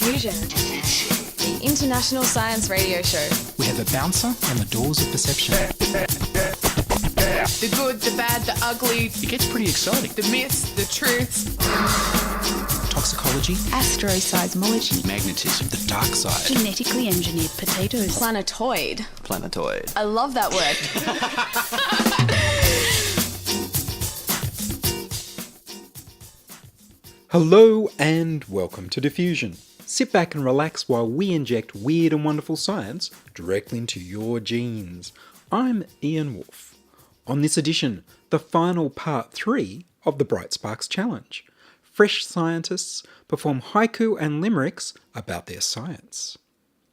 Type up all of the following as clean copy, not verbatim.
Diffusion, the international science radio show. We have a bouncer on the doors of perception. The good, the bad, the ugly. It gets pretty exciting. The myths, the truths. Toxicology. Astroseismology. Magnetism. The dark side. Genetically engineered potatoes. Planetoid. Planetoid. I love that word. Hello and welcome to Diffusion. Sit back and relax while we inject weird and wonderful science directly into your genes. I'm Ian Woolf. On this edition, the final part 3 of the Bright Sparks Challenge. Fresh scientists perform haiku and limericks about their science.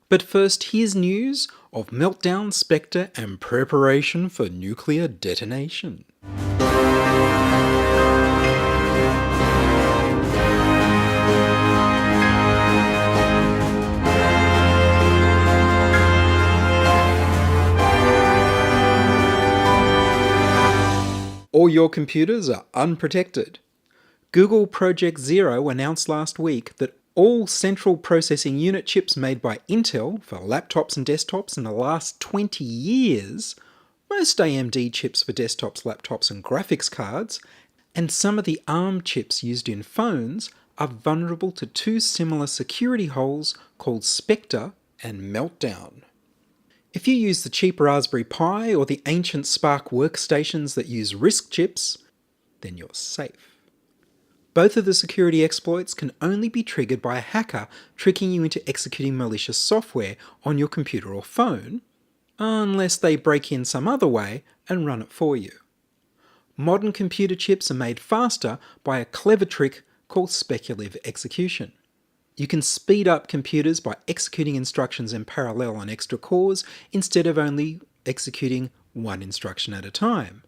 But first, here's news of Meltdown, Spectre and preparation for nuclear detonation. All your computers are unprotected. Google Project Zero announced last week that all central processing unit chips made by Intel for laptops and desktops in the last 20 years, most AMD chips for desktops, laptops and graphics cards, and some of the ARM chips used in phones are vulnerable to two similar security holes called Spectre and Meltdown. If you use the cheap Raspberry Pi or the ancient SPARC workstations that use RISC chips, then you're safe. Both of the security exploits can only be triggered by a hacker tricking you into executing malicious software on your computer or phone, unless they break in some other way and run it for you. Modern computer chips are made faster by a clever trick called speculative execution. You can speed up computers by executing instructions in parallel on extra cores instead of only executing one instruction at a time.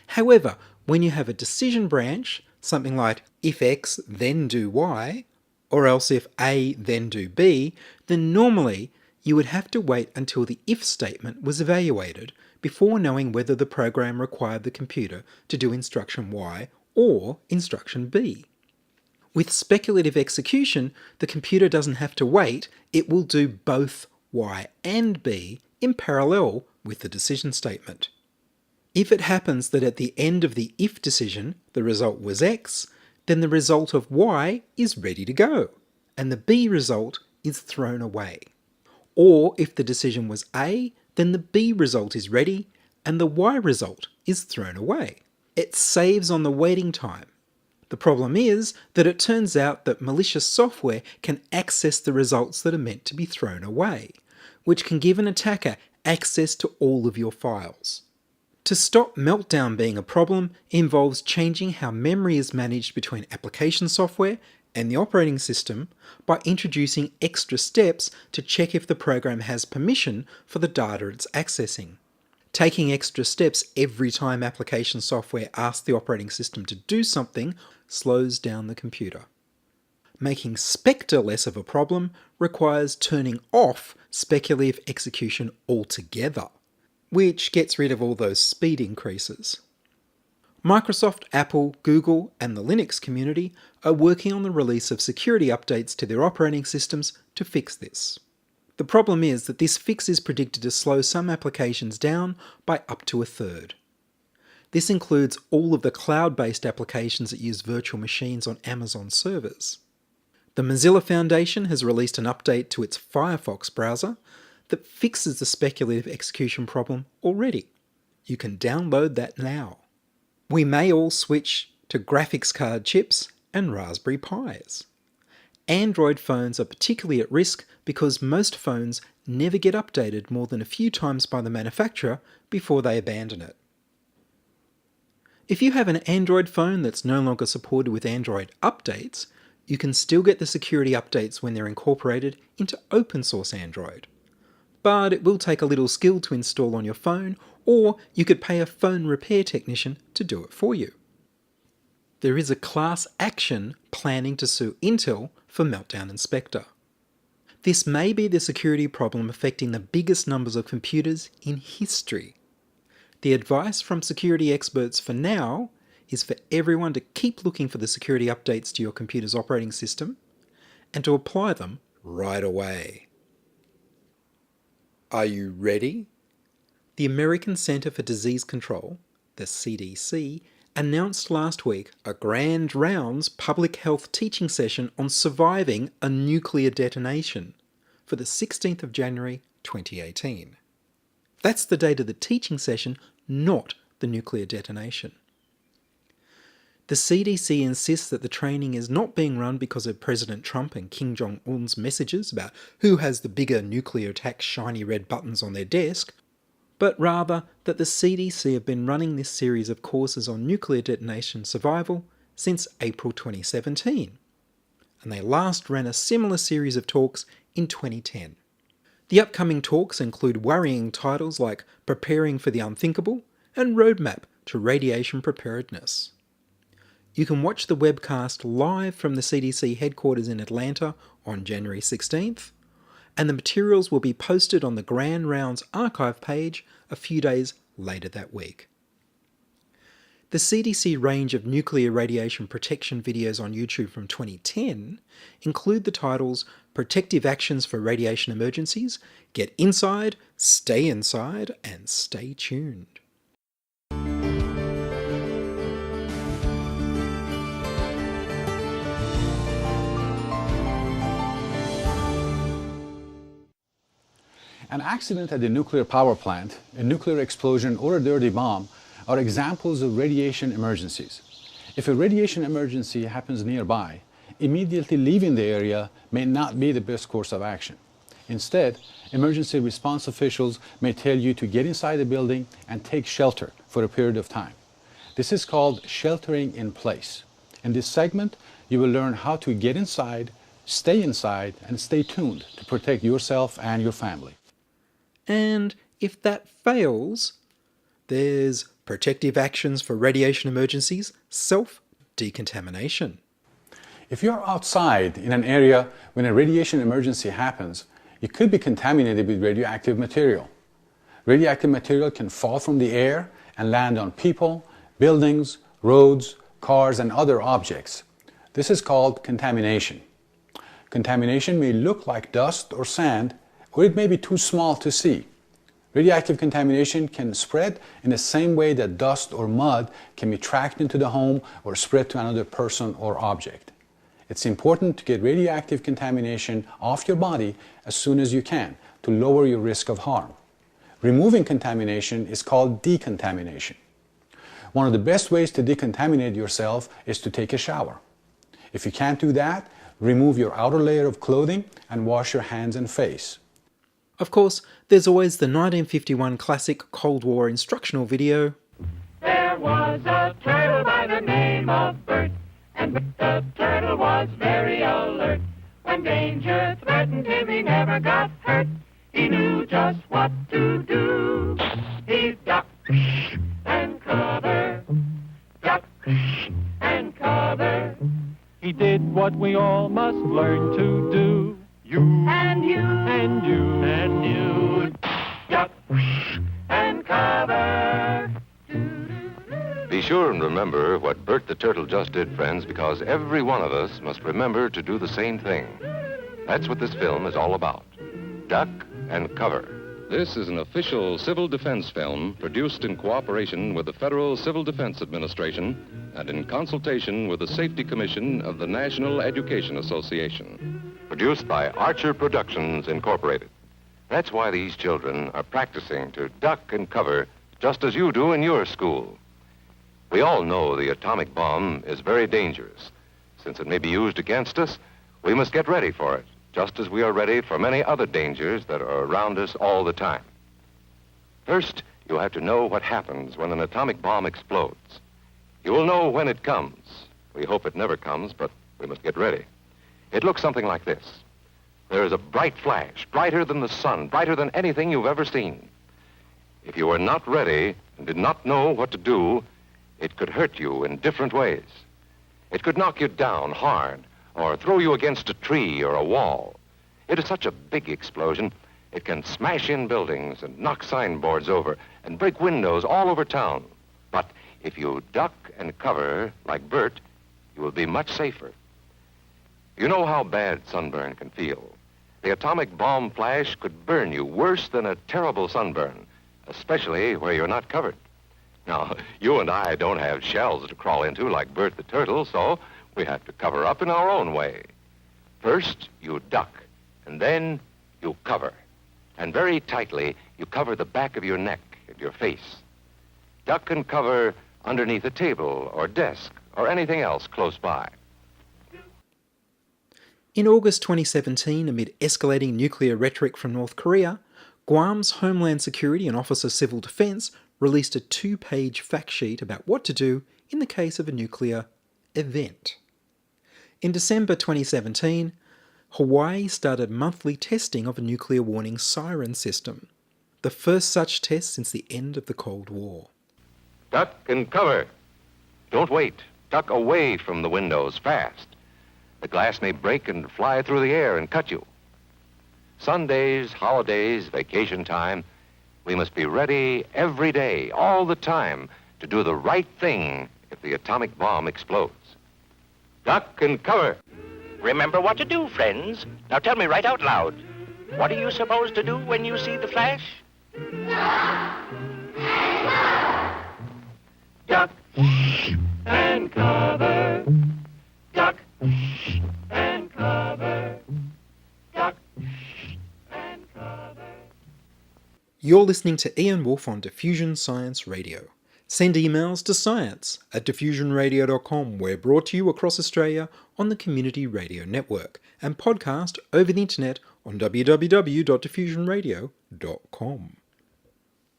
However, when you have a decision branch, something like if X then do Y, or else if A then do B, then normally you would have to wait until the if statement was evaluated before knowing whether the program required the computer to do instruction Y or instruction B. With speculative execution, the computer doesn't have to wait, it will do both Y and B in parallel with the decision statement. If it happens that at the end of the if decision the result was X, then the result of Y is ready to go, and the B result is thrown away. Or if the decision was A, then the B result is ready, and the Y result is thrown away. It saves on the waiting time. The problem is that it turns out that malicious software can access the results that are meant to be thrown away, which can give an attacker access to all of your files. To stop Meltdown being a problem involves changing how memory is managed between application software and the operating system by introducing extra steps to check if the program has permission for the data it's accessing. Taking extra steps every time application software asks the operating system to do something slows down the computer. Making Spectre less of a problem requires turning off speculative execution altogether, which gets rid of all those speed increases. Microsoft, Apple, Google, and the Linux community are working on the release of security updates to their operating systems to fix this. The problem is that this fix is predicted to slow some applications down by up to a third. This includes all of the cloud-based applications that use virtual machines on Amazon servers. The Mozilla Foundation has released an update to its Firefox browser that fixes the speculative execution problem already. You can download that now. We may all switch to graphics card chips and Raspberry Pis. Android phones are particularly at risk because most phones never get updated more than a few times by the manufacturer before they abandon it. If you have an Android phone that's no longer supported with Android updates, you can still get the security updates when they're incorporated into open source Android. But it will take a little skill to install on your phone, or you could pay a phone repair technician to do it for you. There is a class action planning to sue Intel for Meltdown and Spectre. This may be the security problem affecting the biggest numbers of computers in history. The advice from security experts for now is for everyone to keep looking for the security updates to your computer's operating system and to apply them right away. Are you ready? The American Center for Disease Control, the CDC, announced last week a grand rounds public health teaching session on surviving a nuclear detonation for the 16th of January 2018. That's the date of the teaching session, not the nuclear detonation. The CDC insists that the training is not being run because of President Trump and Kim Jong-un's messages about who has the bigger nuclear attack shiny red buttons on their desk, but rather that the CDC have been running this series of courses on nuclear detonation survival since April 2017, and they last ran a similar series of talks in 2010. The upcoming talks include worrying titles like Preparing for the Unthinkable and Roadmap to Radiation Preparedness. You can watch the webcast live from the CDC headquarters in Atlanta on January 16th, and the materials will be posted on the Grand Rounds archive page a few days later that week. The CDC range of nuclear radiation protection videos on YouTube from 2010 include the titles Protective Actions for Radiation Emergencies, Get Inside, Stay Inside, and Stay Tuned. An accident at the nuclear power plant, a nuclear explosion, or a dirty bomb are examples of radiation emergencies. If a radiation emergency happens nearby, immediately leaving the area may not be the best course of action. Instead, emergency response officials may tell you to get inside the building and take shelter for a period of time. This is called sheltering in place. In this segment, you will learn how to get inside, and stay tuned to protect yourself and your family. And if that fails, there's Protective Actions for Radiation Emergencies, self-decontamination. If you're outside in an area when a radiation emergency happens, you could be contaminated with radioactive material. Radioactive material can fall from the air and land on people, buildings, roads, cars, and other objects. This is called contamination. Contamination may look like dust or sand, or it may be too small to see. Radioactive contamination can spread in the same way that dust or mud can be tracked into the home or spread to another person or object. It's important to get radioactive contamination off your body as soon as you can to lower your risk of harm. Removing contamination is called decontamination. One of the best ways to decontaminate yourself is to take a shower. If you can't do that, remove your outer layer of clothing and wash your hands and face. Of course, there's always the 1951 classic Cold War instructional video. There was a turtle by the name of Bert, and the turtle was very alert. When danger threatened him, he never got hurt. He knew just what to do. He ducked and cover, ducked and cover. He did what we all must learn to do. You and you and you and you, duck and cover. Be sure and remember what Bert the Turtle just did, friends, because every one of us must remember to do the same thing. That's what this film is all about. Duck and cover. This is an official civil defense film produced in cooperation with the Federal Civil Defense Administration and in consultation with the Safety Commission of the National Education Association. Produced by Archer Productions, Incorporated. That's why these children are practicing to duck and cover just as you do in your school. We all know the atomic bomb is very dangerous. Since it may be used against us, we must get ready for it, just as we are ready for many other dangers that are around us all the time. First, you have to know what happens when an atomic bomb explodes. You will know when it comes. We hope it never comes, but we must get ready. It looks something like this. There is a bright flash, brighter than the sun, brighter than anything you've ever seen. If you are not ready and did not know what to do, it could hurt you in different ways. It could knock you down hard or throw you against a tree or a wall. It is such a big explosion, it can smash in buildings and knock signboards over and break windows all over town. But if you duck and cover like Bert, you will be much safer. You know how bad sunburn can feel. The atomic bomb flash could burn you worse than a terrible sunburn, especially where you're not covered. Now, you and I don't have shells to crawl into like Bert the turtle, so we have to cover up in our own way. First, you duck, and then you cover. And very tightly, you cover the back of your neck and your face. Duck and cover underneath a table or desk or anything else close by. In August 2017, amid escalating nuclear rhetoric from North Korea, Guam's Homeland Security and Office of Civil Defense released a 2-page fact sheet about what to do in the case of a nuclear event. In December 2017, Hawaii started monthly testing of a nuclear warning siren system, the first such test since the end of the Cold War. Duck and cover. Don't wait. Duck away from the windows fast. The glass may break and fly through the air and cut you. Sundays, holidays, vacation time, we must be ready every day, all the time, to do the right thing if the atomic bomb explodes. Duck and cover. Remember what to do, friends. Now tell me right out loud. What are you supposed to do when you see the flash? Duck and cover. Duck and cover. Duck and cover. You're listening to Ian Woolf on Diffusion Science Radio. Send emails to science@diffusionradio.com. We're brought to you across Australia on the Community Radio Network and podcast over the internet on www.diffusionradio.com.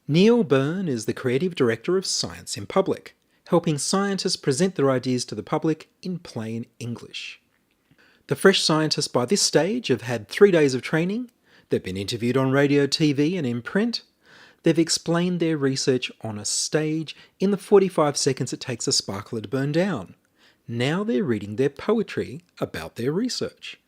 Nial Byrne is the creative director of Science in Public, helping scientists present their ideas to the public in plain English. The fresh scientists by this stage have had 3 days of training. They've been interviewed on radio, TV and in print. They've explained their research on a stage in the 45 seconds it takes a sparkler to burn down. Now they're reading their poetry about their research.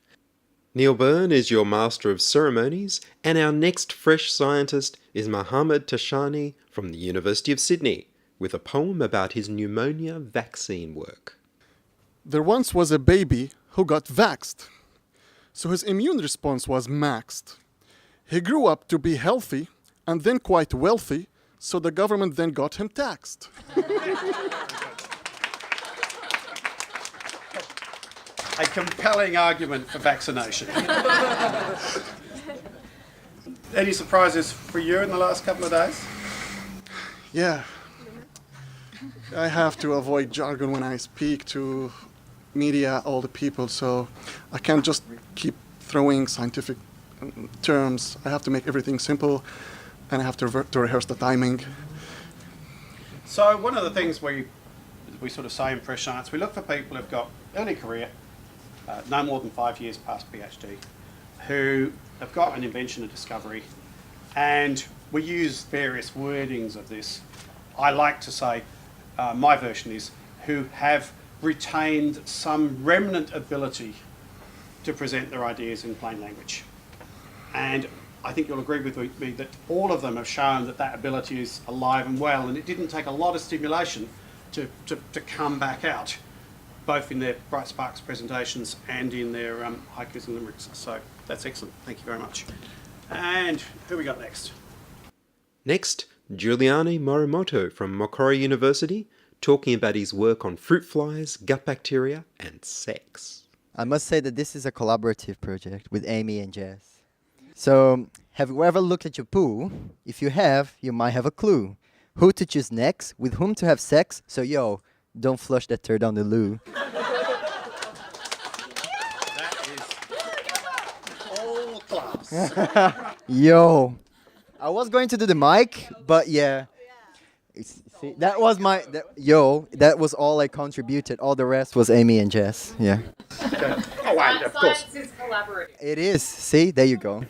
Nial Byrne is your Master of Ceremonies, and our next fresh scientist is Mohamed Tashani from the University of Sydney, with a poem about his pneumonia vaccine work. There once was a baby who got vaxxed, so his immune response was maxed. He grew up to be healthy and then quite wealthy, so the government then got him taxed. A compelling argument for vaccination. Any surprises for you in the last couple of days? Yeah. I have to avoid jargon when I speak to media, all the people, so I can't just keep throwing scientific terms. I have to make everything simple, and I have to rehearse the timing. So one of the things we sort of say in Fresh Science, we look for people who've got early career, no more than 5 years past PhD, who have got an invention, a discovery, and we use various wordings of this. I like to say, my version is, who have retained some remnant ability to present their ideas in plain language. And I think you'll agree with me that all of them have shown that that ability is alive and well, and it didn't take a lot of stimulation to come back out, both in their Bright Sparks presentations and in their haikus and limericks. So that's excellent. Thank you very much. And who we got next? Next, Juliano Morimoto from Macquarie University, talking about his work on fruit flies, gut bacteria, and sex. I must say that this is a collaborative project with Amy and Jess. So, have you ever looked at your poo? If you have, you might have a clue. Who to choose next, with whom to have sex, so yo, don't flush that turd down the loo. That is all class. Yo, I was going to do the mic, but yeah. See, that was my, that was all I contributed. All the rest was Amy and Jess, yeah. Okay. Oh, wow, of course. Science is collaborative. It is, see, there you go.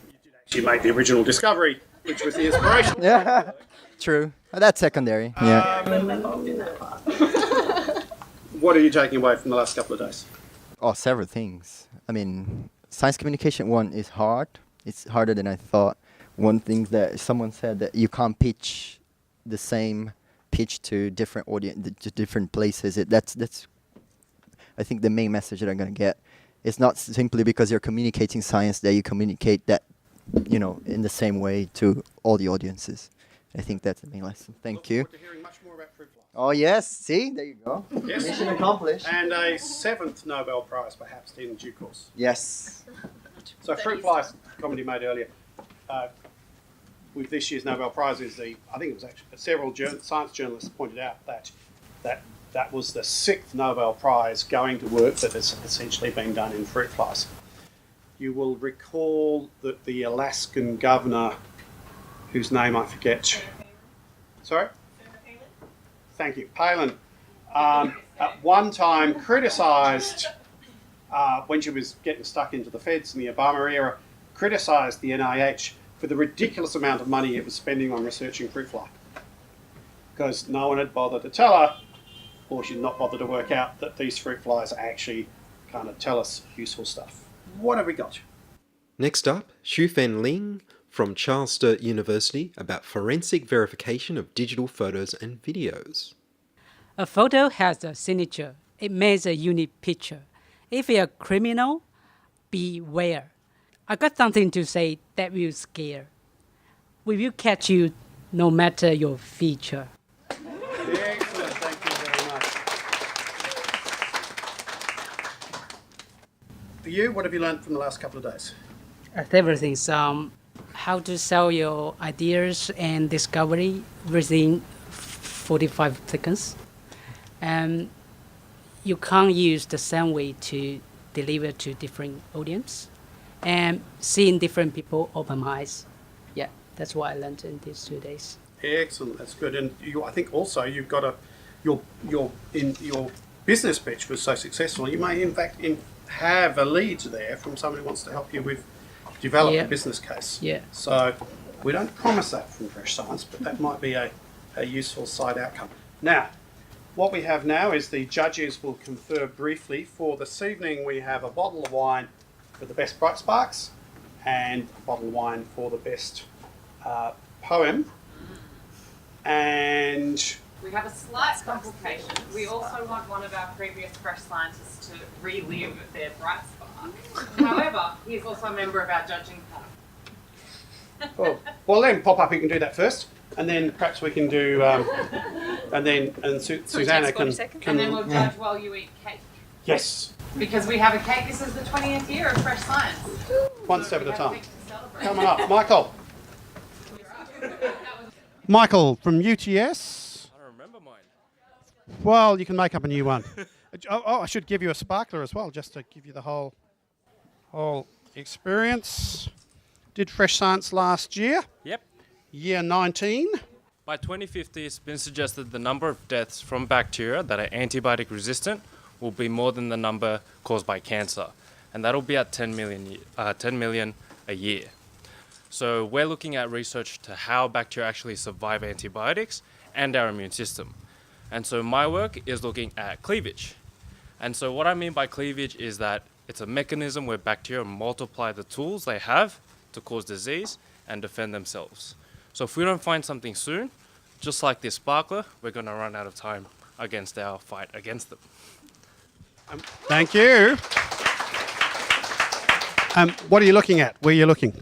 She made the original discovery, which was the inspiration. Yeah, true. That's secondary, yeah. What are you taking away from the last couple of days? Oh, several things. I mean, science communication, one, is hard. It's harder than I thought. One thing that someone said that you can't pitch the same pitch to different audience, to different places. That's I think the main message that I'm gonna get. It's not simply because you're communicating science that you communicate that, in the same way to all the audiences. I think that's the main lesson. Thank you. Look forward to hearing much more about fruit flies. Oh yes, see, there you go. Yes. Mission accomplished. And a 7th Nobel Prize, perhaps, in due course. Yes. So fruit flies, comment you made earlier, with this year's Nobel Prize is I think it was actually several science journalists pointed out that was the 6th Nobel Prize going to work that has essentially been done in fruit flies. You will recall that the Alaskan governor, whose name I forget. Sorry? Thank you. Palin. At one time criticised, when she was getting stuck into the feds in the Obama era, criticised the NIH for the ridiculous amount of money it was spending on researching fruit fly. Because no one had bothered to tell her, or she'd not bothered to work out that these fruit flies actually kind of tell us useful stuff. What have we got? Next up, Xufeng Lin from Charles Sturt University about forensic verification of digital photos and videos. A photo has a signature. It makes a unique picture. If you're a criminal, beware. I got something to say that will scare. We will catch you no matter your feature. Excellent, thank you very much. For you, what have you learned from the last couple of days? Several things. How to sell your ideas and discovery within 45 seconds. And you can't use the same way to deliver to different audience. And seeing different people open eyes. Yeah, that's what I learned in these 2 days. Excellent, that's good. And I think also you've got your business pitch was so successful. You may in fact have a lead there from someone who wants to help you with develop a business case. Yeah. So we don't promise that from Fresh Science, but that might be a useful side outcome. Now, what we have now is the judges will confer briefly. For this evening, we have a bottle of wine for the best bright sparks and a bottle of wine for the best poem. And we have a slight complication. We also want one of our previous Fresh Scientists to relive their bright spark. However, he's also a member of our judging panel. Well, then pop up. You can do that first, and then perhaps we can do, Susanna can. And then we'll judge while you eat cake. Yes. Because we have a cake. This is the 20th year of Fresh Science. One step at a time. Coming up, Michael. Michael from UTS. I don't remember mine. Well, you can make up a new one. I should give you a sparkler as well, just to give you the whole experience. Did Fresh Science last year. Yep. Year 19. By 2050, it's been suggested the number of deaths from bacteria that are antibiotic resistant will be more than the number caused by cancer, and that'll be at 10 million a year. So we're looking at research to how bacteria actually survive antibiotics and our immune system. And so my work is looking at cleavage. And so what I mean by cleavage is that it's a mechanism where bacteria multiply the tools they have to cause disease and defend themselves. So if we don't find something soon, just like this sparkler, we're going to run out of time against our fight against them. Thank you. What are you looking at? Where are you looking?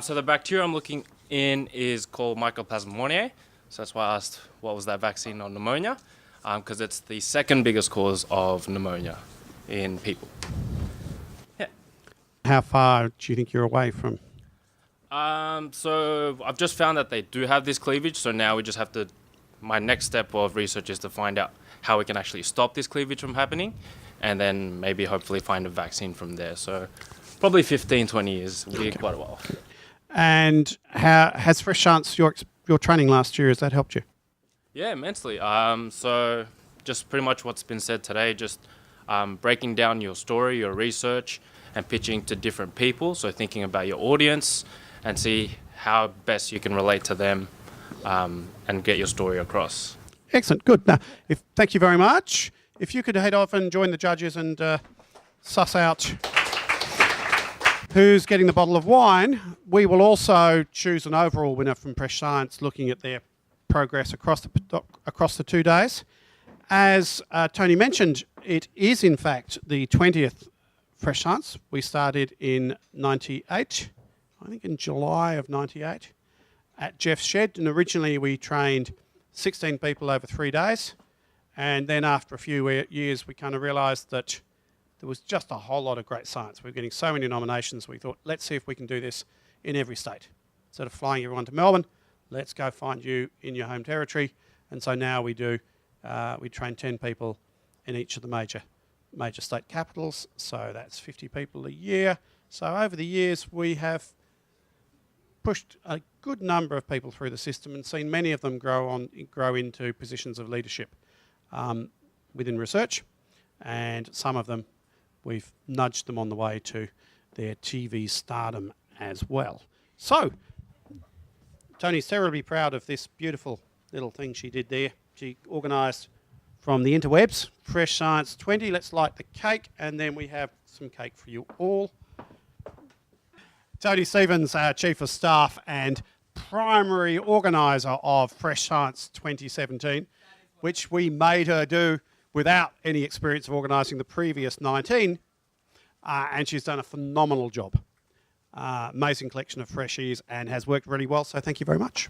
So the bacteria I'm looking in is called Mycoplasma pneumoniae. So that's why I asked what was that vaccine on pneumonia, because it's the second biggest cause of pneumonia in people. Yeah. How far do you think you're away from? So I've just found that they do have this cleavage. So now we just have to, my next step of research is to find out how we can actually stop this cleavage from happening, and then maybe hopefully find a vaccine from there. So probably 15, 20 years will be quite a while. And how has Fresh Science, your training last year, has that helped you? Yeah, immensely. So just pretty much what's been said today, just breaking down your story, your research, and pitching to different people. So thinking about your audience and see how best you can relate to them and get your story across. Excellent, good. Now, thank you very much. If you could head off and join the judges and suss out who's getting the bottle of wine, we will also choose an overall winner from Fresh Science, looking at their progress across the 2 days. As Tony mentioned, it is in fact the 20th Fresh Science. We started in 98, I think in July of 98, at Jeff's shed. And originally we trained 16 people over 3 days. And then after a few years, we kind of realised that there was just a whole lot of great science. We were getting so many nominations, we thought, let's see if we can do this in every state. Instead of flying everyone to Melbourne, let's go find you in your home territory. And so now we do, we train 10 people in each of the major state capitals. So that's 50 people a year. So over the years, we have pushed a good number of people through the system and seen many of them grow into positions of leadership within research. And some of them, we've nudged them on the way to their TV stardom as well. So, Tony's terribly proud of this beautiful little thing she did there. She organised from the interwebs, Fresh Science 20. Let's light the cake, and then we have some cake for you all. Tony Stevens, our Chief of Staff and primary organiser of Fresh Science 2017, which we made her do without any experience of organising the previous 19, and she's done a phenomenal job. Amazing collection of freshies and has worked really well, so thank you very much.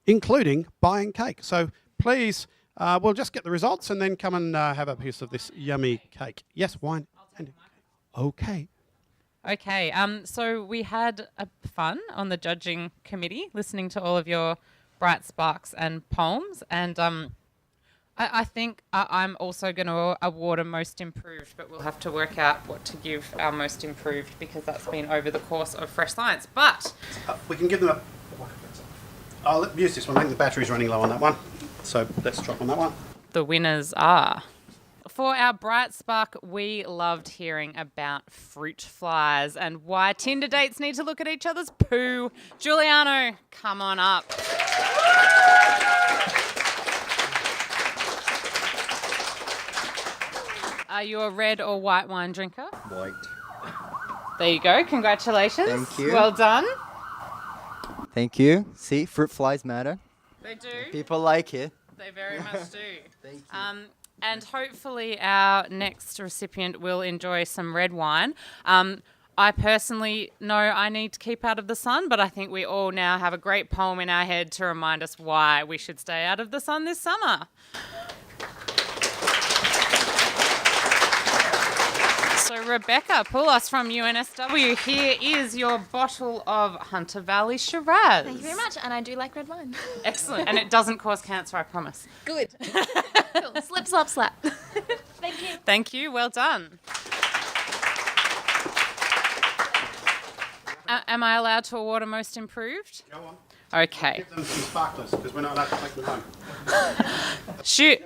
Including buying cake. So please, we'll just get the results and then come and have a piece of this yummy cake. Yes, wine. Okay. Okay, so we had fun on the judging committee, listening to all of your bright sparks and poems, and I think I'm also going to award a most improved, but we'll have to work out what to give our most improved because that's been over the course of Fresh Science. But we can give them a... I'll use this one. I think the battery's running low on that one, so let's drop on that one. The winners are... For our bright spark, we loved hearing about fruit flies and why Tinder dates need to look at each other's poo. Giuliano, come on up. Are you a red or white wine drinker? White. There you go. Congratulations. Thank you. Well done. Thank you. See, fruit flies matter. They do. People like it. They very much do. Thank you. And hopefully our next recipient will enjoy some red wine. I personally know I need to keep out of the sun, but I think we all now have a great poem in our head to remind us why we should stay out of the sun this summer. So Rebecca Poulos from UNSW, here is your bottle of Hunter Valley Shiraz. Thank you very much, and I do like red wine. Excellent, and it doesn't cause cancer, I promise. Good. Cool. Slip, slop, slap. Thank you. Thank you, well done. Am I allowed to award a most improved? Go on. Okay. Give them some sparklers, because we're not allowed to take them home. Shoot.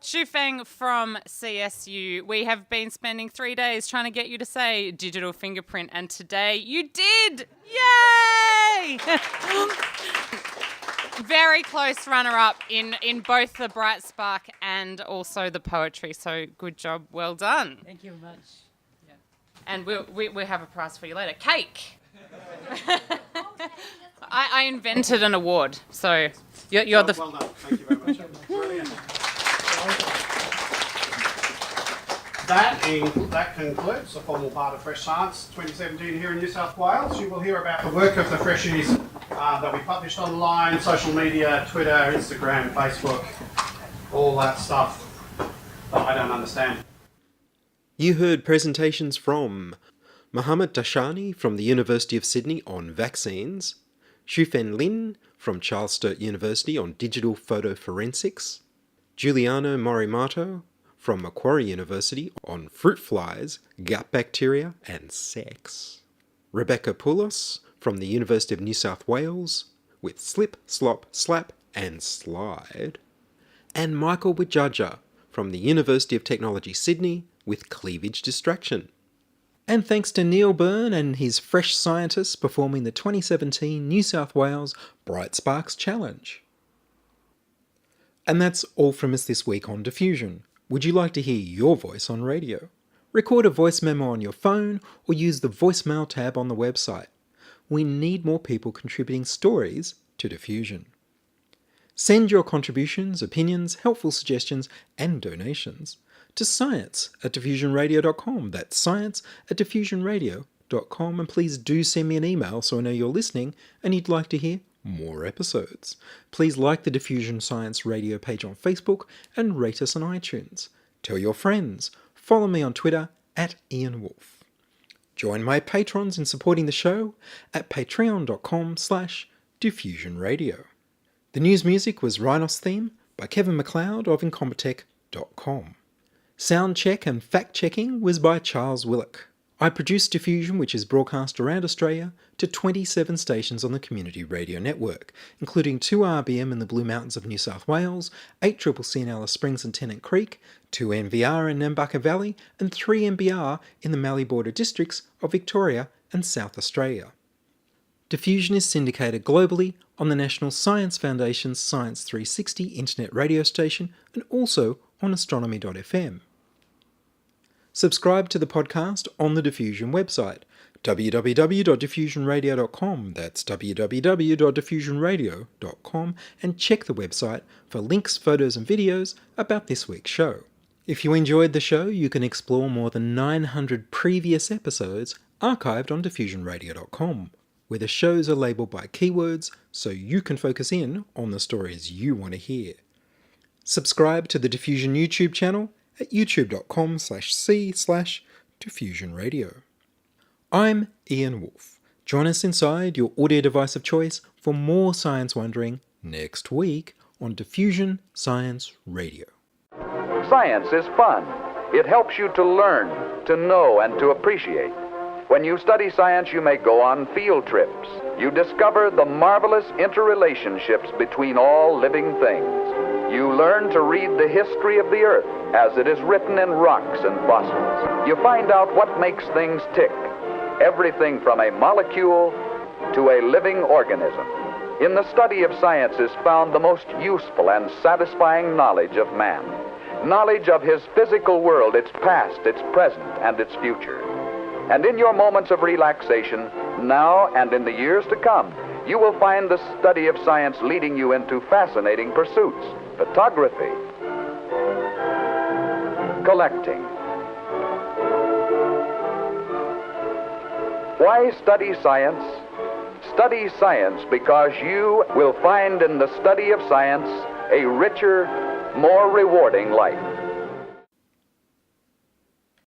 Xufeng from CSU, we have been spending 3 days trying to get you to say digital fingerprint, and today you did! Yay! Very close runner-up in both the Bright Spark and also the poetry, so good job, well done. Thank you very much. Yeah. And we'll have a prize for you later. Cake! I invented an award, so you're the... Well done, thank you very much. Brilliant. That concludes the formal part of Fresh Science 2017 here in New South Wales. You will hear about the work of the Freshies that we published online, social media, Twitter, Instagram, Facebook, all that stuff that I don't understand. You heard presentations from Mohamed Tashani from the University of Sydney on vaccines, Xufeng Lin from Charles Sturt University on digital photoforensics, Juliano Morimoto from Macquarie University on fruit flies, gut bacteria and sex, Rebecca Poulos from the University of New South Wales with slip, slop, slap and slide, and Michael Widjaja from the University of Technology Sydney with cleavage distraction. And thanks to Nial Byrne and his fresh scientists performing the 2017 New South Wales Bright Sparks Challenge. And that's all from us this week on Diffusion. Would you like to hear your voice on radio? Record a voice memo on your phone or use the voicemail tab on the website. We need more people contributing stories to Diffusion. Send your contributions, opinions, helpful suggestions, and donations to science@diffusionradio.com. That's science@diffusionradio.com. And please do send me an email so I know you're listening and you'd like to hear more episodes. Please like the Diffusion Science Radio page on Facebook and rate us on iTunes. Tell your friends. Follow me on Twitter @Ian Woolf. Join my patrons in supporting the show at patreon.com/diffusionradio. The news music was Rhinos Theme by Kevin MacLeod of Incompetech.com. Sound check and fact checking was by Charles Willock. I produce Diffusion, which is broadcast around Australia to 27 stations on the Community Radio Network, including 2 RBM in the Blue Mountains of New South Wales, 8CCC in Alice Springs and Tennant Creek, 2 NVR in Nambucca Valley, and 3 NBR in the Mallee Border districts of Victoria and South Australia. Diffusion is syndicated globally on the National Science Foundation's Science 360 internet radio station and also on astronomy.fm. Subscribe to the podcast on the Diffusion website, www.diffusionradio.com, that's www.diffusionradio.com, and check the website for links, photos and videos about this week's show. If you enjoyed the show, you can explore more than 900 previous episodes archived on diffusionradio.com, where the shows are labelled by keywords so you can focus in on the stories you want to hear. Subscribe to the Diffusion YouTube channel at youtube.com/c/diffusionradio. I'm Ian Woolf. Join us inside your audio device of choice for more science wondering next week on Diffusion Science Radio. Science is fun. It helps you to learn, to know, and to appreciate. When you study science, you may go on field trips. You discover the marvelous interrelationships between all living things. You learn to read the history of the Earth as it is written in rocks and fossils. You find out what makes things tick, everything from a molecule to a living organism. In the study of science is found the most useful and satisfying knowledge of man. Knowledge of his physical world, its past, its present, and its future. And in your moments of relaxation, now and in the years to come, you will find the study of science leading you into fascinating pursuits. Photography, collecting. Why study science? Study science because you will find in the study of science a richer, more rewarding life.